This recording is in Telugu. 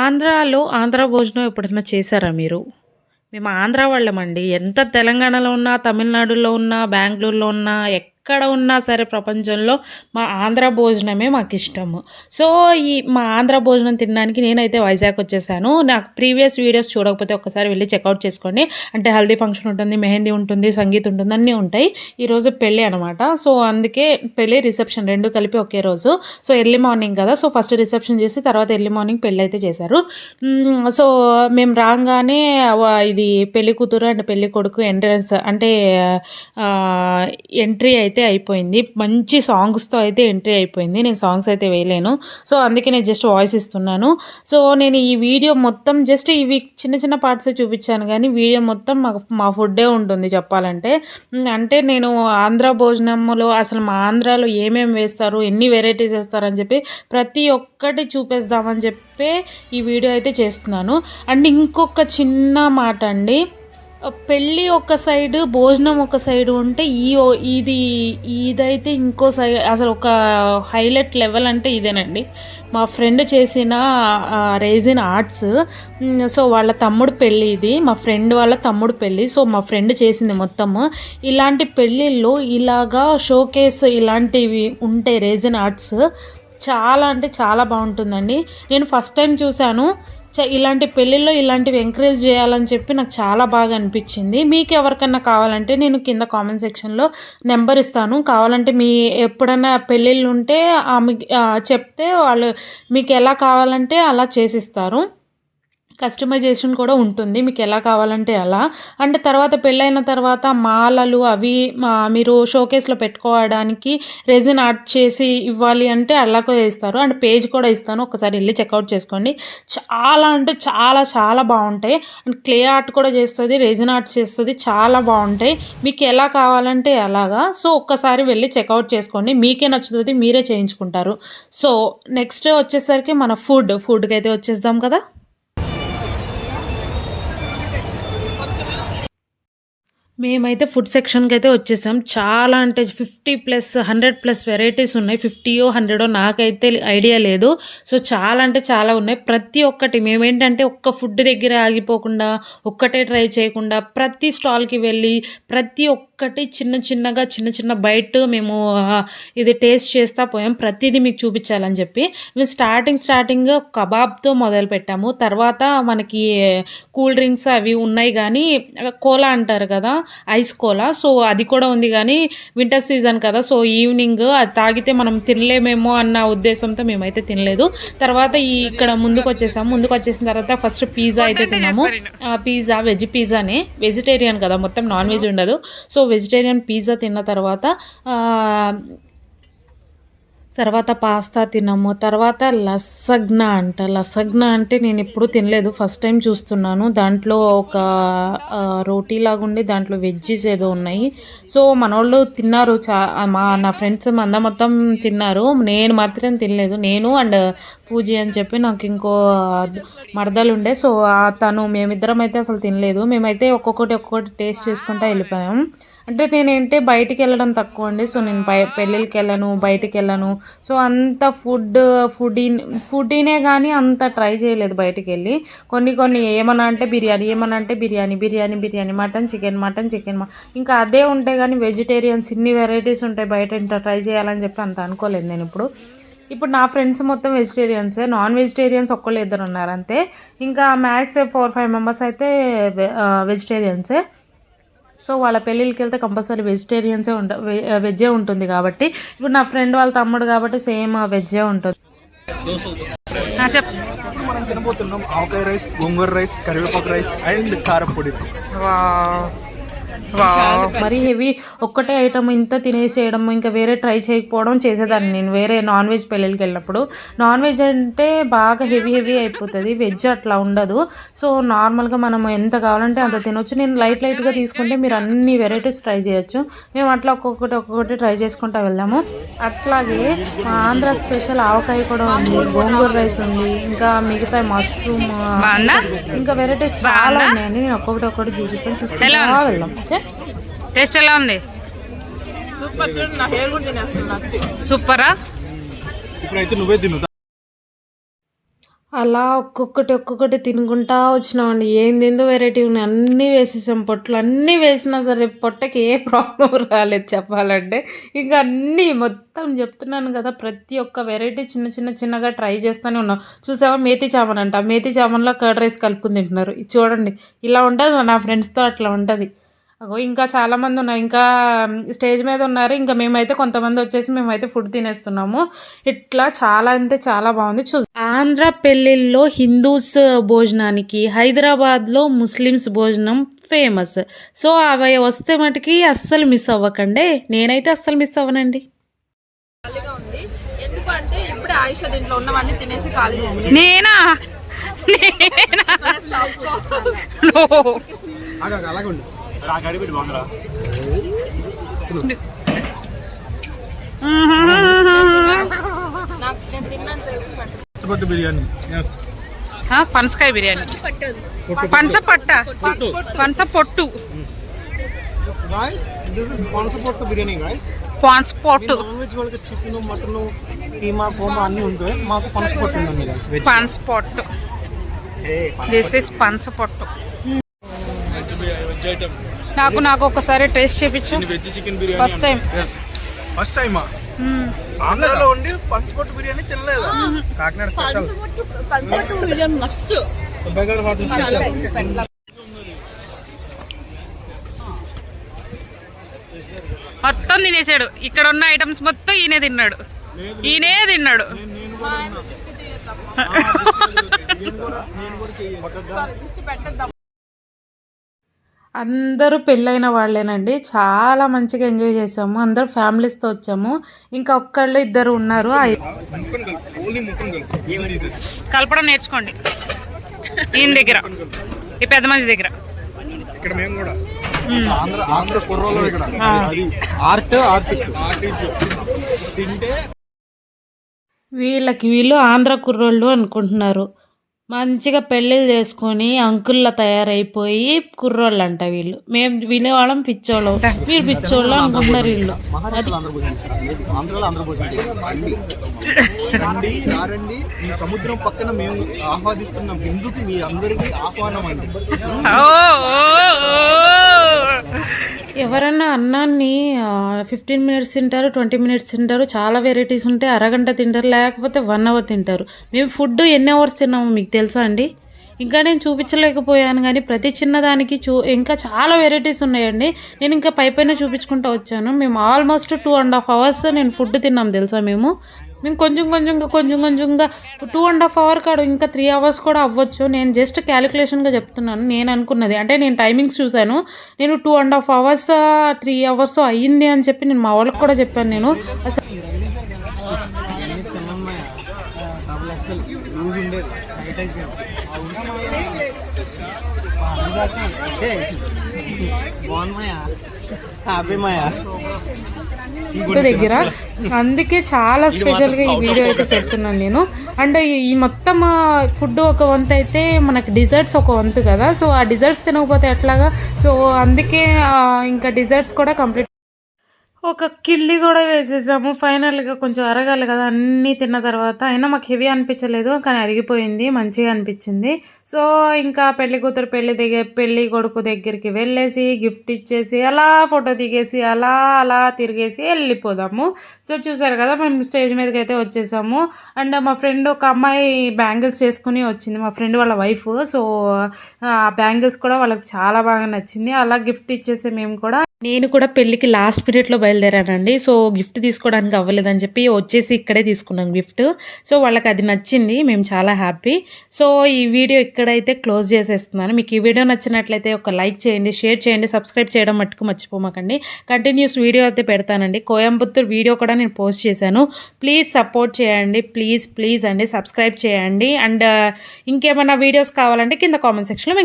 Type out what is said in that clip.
ఆంధ్ర భోజనం ఎప్పుడైనా చేశారా మీరు? మేము ఆంధ్ర వాళ్ళమండి. ఎంత తెలంగాణలో ఉన్నా, తమిళనాడులో ఉన్నా, బెంగుళూరులో ఉన్నా, ఎక్కడ ఉన్నా సరే ప్రపంచంలో మా ఆంధ్ర భోజనమే మాకిష్టము. సో, మా ఆంధ్ర భోజనం తినడానికి నేనైతే వైజాగ్ వచ్చేసాను. నాకు ప్రీవియస్ వీడియోస్ చూడకపోతే ఒక్కసారి వెళ్ళి చెక్అవుట్ చేసుకోండి. అంటే హల్దీ ఫంక్షన్ ఉంటుంది, మెహందీ ఉంటుంది, సంగీత్ ఉంటుంది, అన్నీ ఉంటాయి. ఈరోజు పెళ్ళి అనమాట. సో, అందుకే పెళ్ళి, రిసెప్షన్ 2 కలిపి ఒకే రోజు. సో, ఎర్లీ మార్నింగ్ కదా! సో, ఫస్ట్ రిసెప్షన్ చేసి తర్వాత ఎర్లీ మార్నింగ్ పెళ్ళి అయితే చేశారు. సో, మేము రాగానే ఇది పెళ్లి కూతురు అండ్ పెళ్లి కొడుకు ఎంట్రన్స్ అంటే ఎంట్రీ అయితే అయిపోయింది. మంచి సాంగ్స్తో అయితే ఎంట్రీ అయిపోయింది. నేను సాంగ్స్ అయితే వేయలేను. సో, అందుకే నేను జస్ట్ వాయిస్ ఇస్తున్నాను. సో, నేను ఈ వీడియో మొత్తం జస్ట్ ఇవి చిన్న చిన్న పార్ట్స్ చూపించాను కానీ వీడియో మొత్తం మా ఫుడ్డే ఉంటుంది చెప్పాలంటే. అంటే నేను ఆంధ్ర భోజనంలో అసలు మా ఆంధ్రాలో ఏమేమి వేస్తారు, ఎన్ని వెరైటీస్ వేస్తారని చెప్పి ప్రతి ఒక్కటి చూపేద్దామని చెప్పి ఈ వీడియో అయితే చేస్తున్నాను. అండ్ ఇంకొక చిన్న మాట అండి, పెళ్ళి ఒక సైడు, భోజనం ఒక సైడు ఉంటే ఇదైతే ఇంకో సైడ్ అసలు ఒక హైలైట్ లెవెల్ అంటే ఇదేనండి. మా ఫ్రెండ్ చేసిన రేజిన్ ఆర్ట్స్. సో, వాళ్ళ తమ్ముడు పెళ్ళి ఇది. మా ఫ్రెండ్ వాళ్ళ తమ్ముడు పెళ్ళి. సో, మా ఫ్రెండ్ చేసింది మొత్తము. ఇలాంటి పెళ్ళిళ్ళు ఇలాగా షోకేస్ ఇలాంటివి ఉంటాయి రేజిన్ ఆర్ట్స్. చాలా అంటే చాలా బాగుంటుందండి. నేను ఫస్ట్ టైం చూశాను. ఇలాంటి పెళ్ళిళ్ళలో ఇలాంటివి ఎంకరేజ్ చేయాలని చెప్పి నాకు చాలా బాగా అనిపించింది. మీకు ఎవరికన్నా కావాలంటే నేను కింద కామెంట్ సెక్షన్లో నెంబర్ ఇస్తాను. కావాలంటే మీ ఎప్పుడైనా పెళ్ళిళ్ళు ఉంటే చెప్తే వాళ్ళు మీకు ఎలా కావాలంటే అలా చేసిస్తారు. కస్టమైజేషన్ కూడా ఉంటుంది మీకు ఎలా కావాలంటే అలా. అండ్ తర్వాత పెళ్ళైన తర్వాత మాలలు అవి మీరు షోకేస్లో పెట్టుకోవడానికి రెజిన్ ఆర్ట్ చేసి ఇవ్వాలి అంటే అలాగే ఇస్తారు. అండ్ పేజ్ కూడా ఇస్తాను, ఒకసారి వెళ్ళి చెక్అవుట్ చేసుకోండి. చాలా అంటే చాలా చాలా బాగుంటాయి. అండ్ క్లే ఆర్ట్ కూడా చేస్తుంది, రెజిన్ ఆర్ట్స్ చేస్తుంది, చాలా బాగుంటాయి. మీకు ఎలా కావాలంటే అలాగా. సో, ఒక్కసారి వెళ్ళి చెక్అవుట్ చేసుకోండి, మీకే నచ్చుతుంది, మీరే చేయించుకుంటారు. సో, నెక్స్ట్ వచ్చేసరికి మన ఫుడ్కి అయితే వచ్చేద్దాం కదా. మేమైతే ఫుడ్ సెక్షన్కి అయితే వచ్చేసాం. చాలా అంటే 50+ 100+ వెరైటీస్ ఉన్నాయి. 50 100 నాకైతే ఐడియా లేదు. సో, చాలా అంటే చాలా ఉన్నాయి. ప్రతి ఒక్కటి మేమేంటంటే ఒక్క ఫుడ్ దగ్గర ఆగిపోకుండా, ఒక్కటే ట్రై చేయకుండా ప్రతి స్టాల్కి వెళ్ళి ప్రతి ఒక్కటి చిన్న చిన్న బైట్ మేము ఇది టేస్ట్ చేస్తూ పోయాం. ప్రతిదీ మీకు చూపించాలని చెప్పి మేము స్టార్టింగ్ కబాబ్తో మొదలు పెట్టాము. తర్వాత మనకి కూల్ డ్రింక్స్ అవి ఉన్నాయి కానీ కోలా అంటారు కదా, ఐస్ కోలా. సో, అది కూడా ఉంది కానీ వింటర్ సీజన్ కదా, సో ఈవినింగ్ అది తాగితే మనం తినలేమేమో అన్న ఉద్దేశంతో మేమైతే తినలేదు. తర్వాత ఇక్కడ ముందుకు వచ్చేసిన తర్వాత ఫస్ట్ పిజ్జా అయితే తిన్నాము. పిజ్జా వెజ్ పిజ్జానే, వెజిటేరియన్ కదా, మొత్తం నాన్ వెజ్ ఉండదు. సో, వెజిటేరియన్ పిజ్జా తిన్న తర్వాత పాస్తా తిన్నాము. తర్వాత లసగ్నా అంటే నేను ఎప్పుడు తినలేదు, ఫస్ట్ టైం చూస్తున్నాను. దాంట్లో ఒక రోటీ లాగా ఉండి దాంట్లో వెజ్జీస్ ఏదో ఉన్నాయి. సో, మనోళ్ళు తిన్నారు, నా ఫ్రెండ్స్ మొత్తం తిన్నారు. నేను మాత్రం తినలేదు. నేను అండ్ పూజీ అని చెప్పి నాకు ఇంకో మరదలు ఉండే. సో, మేమిద్దరం అయితే అసలు తినలేదు. మేమైతే ఒక్కొక్కటి టేస్ట్ చేసుకుంటూ వెళ్ళిపోయాం. అంటే నేనేంటే బయటికి వెళ్ళడం తక్కువ అండి. సో, నేను పెళ్ళిళ్ళకి వెళ్ళను, బయటికి వెళ్ళను. సో, అంత ఫుడ్డీనే కానీ అంత ట్రై చేయలేదు బయటికి వెళ్ళి. కొన్ని ఏమన్నా అంటే బిర్యానీ, మటన్ చికెన్ ఇంకా అదే ఉంటాయి కానీ వెజిటేరియన్స్ ఇన్ని వెరైటీస్ ఉంటాయి బయట, ఇంత ట్రై చేయాలని చెప్పి అంత అనుకోలేదు నేను. ఇప్పుడు నా ఫ్రెండ్స్ మొత్తం వెజిటేరియన్సే, నాన్ వెజిటేరియన్స్ ఒక్కళ్ళు ఇద్దరు ఉన్నారు అంతే. ఇంకా మ్యాక్స్ 4-5 మెంబర్స్ అయితే వెజిటేరియన్సే. సో, వాళ్ళ పెళ్ళిళ్ళకి వెళ్తే కంపల్సరీ వెజ్జే ఉంటుంది కాబట్టి, ఇప్పుడు నా ఫ్రెండ్ వాళ్ళ తమ్ముడు కాబట్టి సేమ్ వెజ్జే ఉంటుంది. మనం తినబోతున్నాం ఆవకాయ రైస్, గోంగూర రైస్, కరివేపాకు రైస్ అండ్ కారపొడి. మరీ హెవీ ఒక్కటే ఐటమ్ ఇంత తినేసేయడం, ఇంకా వేరే ట్రై చేయకపోవడం చేసేదాన్ని నేను వేరే నాన్ వెజ్ పెళ్ళిళ్ళకి వెళ్ళినప్పుడు. నాన్ వెజ్ అంటే బాగా హెవీ అయిపోతుంది, వెజ్ అట్లా ఉండదు. సో, నార్మల్గా మనం ఎంత కావాలంటే అంత తినొచ్చు. నేను లైట్గా తీసుకుంటే మీరు అన్ని వెరైటీస్ ట్రై చేయొచ్చు. మేము అట్లా ఒక్కొక్కటి ట్రై చేసుకుంటూ వెళ్ళాము. అట్లాగే మా ఆంధ్ర స్పెషల్ ఆవకాయ కూడా ఉంది, గోంగూర రైస్ ఉంది, ఇంకా మిగతా మష్రూమ్, ఇంకా వెరైటీస్ చాలా ఉన్నాయండి. నేను ఒక్కొక్కటి చూసుకుంటూ వెళ్దాం. ఓకే, టేస్ట్ ఎలా ఉంది? సూపరా? ఇప్పుడైతే నువ్వే తిను. అలా ఒక్కొక్కటి తినుకుంటా వచ్చినామండి. ఏందేందో వెరైటీ ఉన్నాయి, అన్నీ వేసేసాం పొట్లు. అన్నీ వేసినా సరే పొట్టకి ఏ ప్రాబ్లం రాలేదు చెప్పాలంటే. ఇంకా అన్నీ మొత్తం చెప్తున్నాను కదా, ప్రతి ఒక్క వెరైటీ చిన్నగా ట్రై చేస్తూనే ఉన్నాం. చూసావా మేతి చామన్ అంట, మేతి చామన్లో కర్డ్ రైస్ కలుపుకుని తింటున్నారు. ఇది చూడండి, ఇలా ఉంటుంది నా ఫ్రెండ్స్తో, అట్లా ఉంటుంది. అగో ఇంకా చాలామంది ఉన్నారు, ఇంకా స్టేజ్ మీద ఉన్నారు. ఇంకా మేమైతే కొంతమంది వచ్చేసి మేమైతే ఫుడ్ తినేస్తున్నాము. ఇట్లా చాలా అంటే చాలా బాగుంది. ఆంధ్ర పెళ్ళిళ్ళలో హిందూస్ భోజనానికి, హైదరాబాద్లో ముస్లిమ్స్ భోజనం ఫేమస్. సో అవి వస్తే మటుకి అస్సలు మిస్ అవ్వకండి. నేనైతే అస్సలు మిస్ అవ్వనండి. ఎందుకంటే ఇప్పుడే ఆయుష దీంట్లో ఉన్నవన్నీ తినేసి ఖాళీ చేసి నేనా బిర్యానీ, పనసకాయ బిర్యానీ, పనస పట్ట, పనస పొట్టు, పొట్టు బిర్యానీ గైస్. పాన్స్ పొట్టు, నాన్ వెజ్ వాళ్ళకి చికెన్, మటన్, కీమా, కోమా అన్ని ఉంటాయి. మాకు పనస పొట్టు ఉందండి గైస్. పనస పొట్టు. దిస్ ఇస్ పనస పొట్టు. Veg item. నాకు ఒకసారి టేస్ట్ చేయించు. వెజ్ చికెన్ బిర్యానీ ఫస్ట్ టైమా? ఆంధ్రాలో ఉండి పనస పొట్టు బిర్యానీ తినలేదా? కాకినాడ స్పెషల్ బిర్యానీ మస్తు. మొత్తం తినేసాడు. ఇక్కడ ఉన్న ఐటమ్స్ మొత్తం ఈయనే తిన్నాడు. అందరూ పెళ్ళైన వాళ్ళేనండి. చాలా మంచిగా ఎంజాయ్ చేసాము. అందరూ ఫ్యామిలీస్తో వచ్చాము. ఇంకా ఒక్కళ్ళు ఇద్దరు ఉన్నారు. కలపడం నేర్చుకోండి ఈయన దగ్గర, ఈ పెద్ద మనిషి దగ్గర. ఇక్కడ మేము కూడా ఆంధ్ర కుర్రోళ్ళు ఇక్కడ ఆర్టిస్ట్ తింటే వీళ్ళు ఆంధ్ర కుర్రోళ్ళు అనుకుంటున్నారు. మంచిగా పెళ్ళిళ్ళు చేసుకొని అంకుల్లా తయారైపోయి కుర్రోళ్ళు అంట వీళ్ళు. మేము వినేవాళ్ళం పిచ్చోళ్ళం, మీరు పిచ్చోళ్ళు అనుకుంటున్నారు వీళ్ళు. రండి, ఈ సముద్రం పక్కన మేము ఆహ్వాదిస్తున్నాం. ఎందుకు మీ అందరికీ ఆహ్వానం అండి. ఎవరన్నా అన్నాన్ని 15 మినిట్స్ తింటారు, 20 మినిట్స్ తింటారు, చాలా వెరైటీస్ ఉంటాయి. అరగంట తింటారు, లేకపోతే 1 అవర్ తింటారు. మేము ఫుడ్ ఎన్ని అవర్స్ తిన్నామో మీకు తెలుసా అండి? ఇంకా నేను చూపించలేకపోయాను, కానీ ప్రతి చిన్నదానికి ఇంకా చాలా వెరైటీస్ ఉన్నాయండి. నేను ఇంకా పైన చూపించుకుంటూ వచ్చాను. మేము ఆల్మోస్ట్ 2.5 అవర్స్ నేను ఫుడ్ తిన్నాం తెలుసా. మేము కొంచెంగా 2.5 అవర్ కాదు, ఇంకా 3 అవర్స్ కూడా అవ్వచ్చు. నేను జస్ట్ క్యాలిక్యులేషన్గా చెప్తున్నాను. నేను అనుకున్నది అంటే నేను టైమింగ్స్ చూశాను. నేను 2.5 అవర్స్ 3 అవర్స్ అయ్యింది అని చెప్పి నేను మా వాళ్ళకి కూడా చెప్పాను. నేను అసలు దగ్గర అందుకే చాలా స్పెషల్గా ఈ వీడియో అయితే చెప్తున్నాను నేను. అండ్ ఈ మొత్తం ఫుడ్ ఒక వంతు అయితే మనకి డిజర్ట్స్ ఒక వంతు కదా. సో ఆ డిజర్ట్స్ తినకపోతే ఎట్లాగా. సో అందుకే ఇంకా డిజర్ట్స్ కూడా కంప్లీట్. ఒక కిళ్ళి కూడా వేసేసాము. ఫైనల్గా కొంచెం అరగాలి కదా అన్నీ తిన్న తర్వాత. అయినా మాకు హెవీ అనిపించలేదు, కానీ అరిగిపోయింది, మంచిగా అనిపించింది. సో ఇంకా పెళ్లి కూతురు పెళ్లి కొడుకు దగ్గరికి వెళ్ళేసి గిఫ్ట్ ఇచ్చేసి అలా ఫోటో దిగేసి అలా తిరిగేసి వెళ్ళిపోదాము. సో చూసారు కదా, మేము స్టేజ్ మీదకి అయితే వచ్చేసాము. అండ్ మా ఫ్రెండ్ ఒక అమ్మాయి బ్యాంగిల్స్ చేసుకుని వచ్చింది, మా ఫ్రెండ్ వాళ్ళ వైఫ్. సో ఆ బ్యాంగిల్స్ కూడా వాళ్ళకి చాలా బాగా నచ్చింది. అలా గిఫ్ట్ ఇచ్చేసి మేము కూడా, నేను కూడా పెళ్ళికి లాస్ట్ పీరియడ్లో బయలుదేరానండి. సో గిఫ్ట్ తీసుకోవడానికి అవ్వలేదని చెప్పి వచ్చేసి ఇక్కడే తీసుకున్నాం గిఫ్ట్. సో వాళ్ళకి అది నచ్చింది, మేము చాలా హ్యాపీ. సో ఈ వీడియో ఇక్కడైతే క్లోజ్ చేసేస్తున్నాను. మీకు ఈ వీడియో నచ్చినట్లయితే ఒక లైక్ చేయండి, షేర్ చేయండి, సబ్స్క్రైబ్ చేయడం మట్టుకు మర్చిపోమాకండి. కంటిన్యూస్ వీడియో అయితే పెడతానండి. కోయంబత్తూర్ వీడియో కూడా నేను పోస్ట్ చేశాను. ప్లీజ్ సపోర్ట్ చేయండి, ప్లీజ్ అండి, సబ్స్క్రైబ్ చేయండి. అండ్ ఇంకేమైనా వీడియోస్ కావాలంటే కింద కామెంట్ సెక్షన్లో